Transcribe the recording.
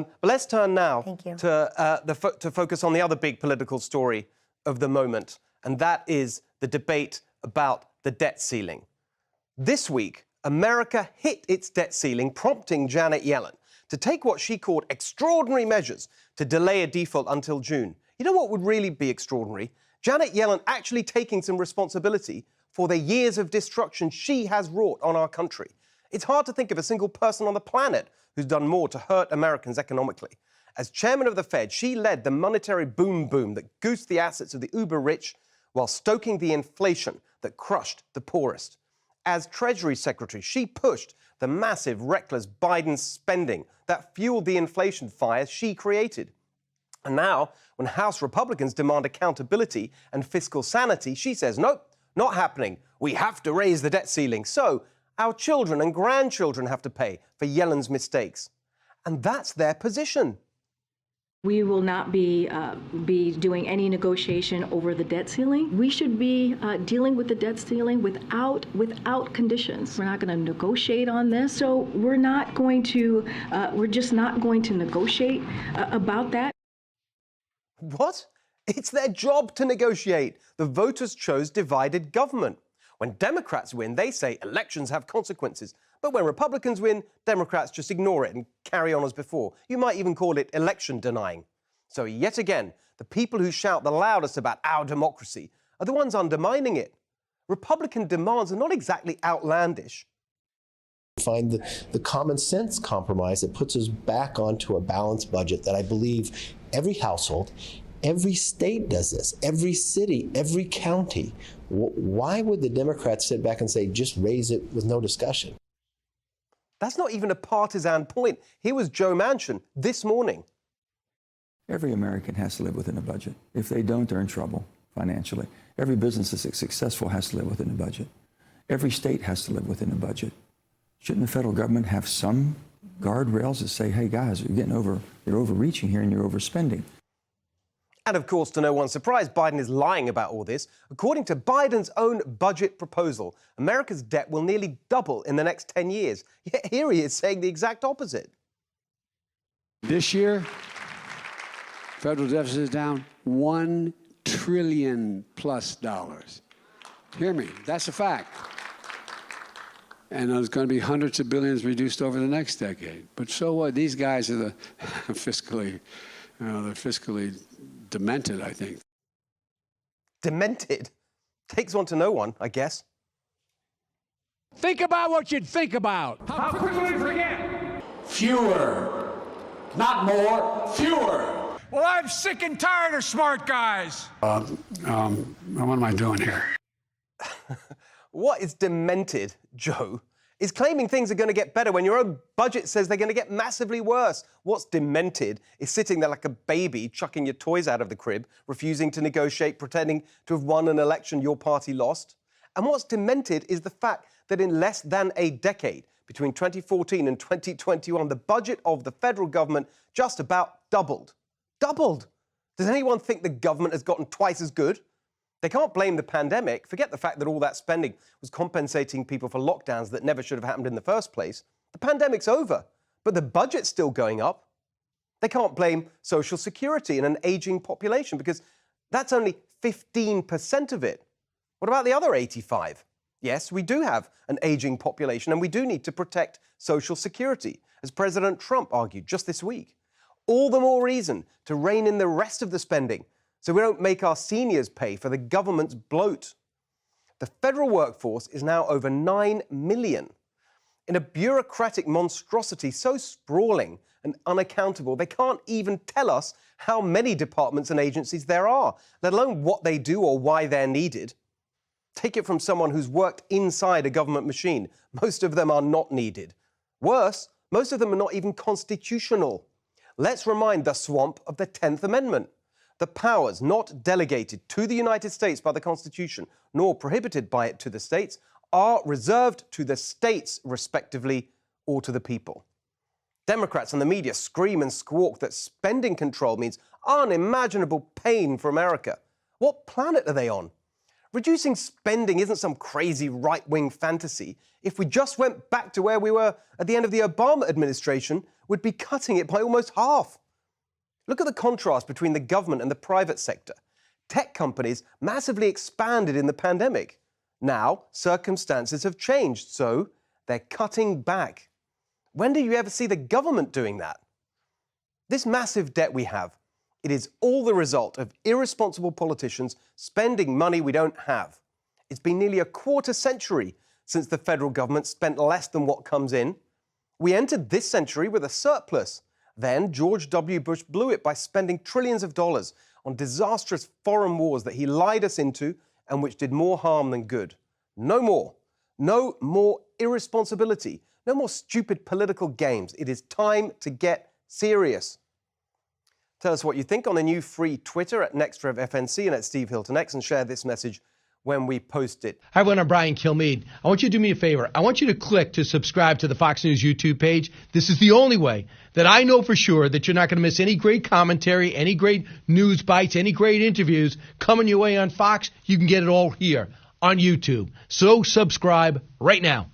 But let's turn now to focus on the other big political story of the moment, and that is the debate about the debt ceiling. This week, America hit its debt ceiling, prompting Janet Yellen to take what she called extraordinary measures to delay a default until June. You know what would really be extraordinary? Janet Yellen actually taking some responsibility for the years of destruction she has wrought on our country. It's hard to think of a single person on the planet who's done more to hurt Americans economically. As chairman of the Fed, she led the monetary boom that goosed the assets of the uber-rich while stoking the inflation that crushed the poorest. As Treasury Secretary, she pushed the massive, reckless Biden spending that fueled the inflation fires she created. And now, when House Republicans demand accountability and fiscal sanity, she says, nope, not happening. We have to raise the debt ceiling. So our children and grandchildren have to pay for Yellen's mistakes. And that's their position. We will not be doing any negotiation over the debt ceiling. We should be dealing with the debt ceiling without conditions. We're not going to negotiate on this, so we're just not going to negotiate about that. What? It's their job to negotiate. The voters chose divided government. When Democrats win, they say elections have consequences. But when Republicans win, Democrats just ignore it and carry on as before. You might even call it election denying. So yet again, the people who shout the loudest about our democracy are the ones undermining it. Republican demands are not exactly outlandish. Find the common sense compromise that puts us back onto a balanced budget that I believe every household, every state does this, every city, every county. Why would the Democrats sit back and say, just raise it with no discussion? That's not even a partisan point. Here was Joe Manchin this morning. Every American has to live within a budget. If they don't, they're in trouble financially. Every business that's successful has to live within a budget. Every state has to live within a budget. Shouldn't the federal government have some guardrails that say, hey guys, you're overreaching here and you're overspending? And of course, to no one's surprise, Biden is lying about all this. According to Biden's own budget proposal, America's debt will nearly double in the next 10 years. Yet here he is saying the exact opposite. This year, federal deficit is down $1 trillion plus. Hear me, that's a fact. And there's going to be hundreds of billions reduced over the next decade. But so what? These guys are the fiscally demented, I think. Demented? Takes one to know one, I guess. Think about what you'd think about. How quickly we forget? Fewer. Not more, fewer. Well, I'm sick and tired of smart guys. What am I doing here? What is demented, Joe, is claiming things are going to get better when your own budget says they're going to get massively worse. What's demented is sitting there like a baby, chucking your toys out of the crib, refusing to negotiate, pretending to have won an election your party lost. And what's demented is the fact that in less than a decade, between 2014 and 2021, the budget of the federal government just about doubled. Doubled! Does anyone think the government has gotten twice as good? They can't blame the pandemic. Forget the fact that all that spending was compensating people for lockdowns that never should have happened in the first place. The pandemic's over, but the budget's still going up. They can't blame Social Security and an aging population because that's only 15% of it. What about the other 85? Yes, we do have an aging population and we do need to protect Social Security, as President Trump argued just this week. All the more reason to rein in the rest of the spending so we don't make our seniors pay for the government's bloat. The federal workforce is now over 9 million. In a bureaucratic monstrosity so sprawling and unaccountable, they can't even tell us how many departments and agencies there are, let alone what they do or why they're needed. Take it from someone who's worked inside a government machine. Most of them are not needed. Worse, most of them are not even constitutional. Let's remind the swamp of the 10th Amendment. The powers not delegated to the United States by the Constitution, nor prohibited by it to the states, are reserved to the states, respectively, or to the people. Democrats and the media scream and squawk that spending control means unimaginable pain for America. What planet are they on? Reducing spending isn't some crazy right-wing fantasy. If we just went back to where we were at the end of the Obama administration, would be cutting it by almost half. Look at the contrast between the government and the private sector. Tech companies massively expanded in the pandemic. Now, circumstances have changed, so they're cutting back. When do you ever see the government doing that? This massive debt we have, it is all the result of irresponsible politicians spending money we don't have. It's been nearly a quarter century since the federal government spent less than what comes in. We entered this century with a surplus. Then George W. Bush blew it by spending trillions of dollars on disastrous foreign wars that he lied us into and which did more harm than good. No more. No more irresponsibility. No more stupid political games. It is time to get serious. Tell us what you think on the new free Twitter at NextRevFNC and at Steve Hilton X, and share this message when we post it. Hi, everyone. I'm Brian Kilmeade. I want you to do me a favor. I want you to click to subscribe to the Fox News YouTube page. This is the only way that I know for sure that you're not going to miss any great commentary, any great news bites, any great interviews coming your way on Fox. You can get it all here on YouTube. So subscribe right now.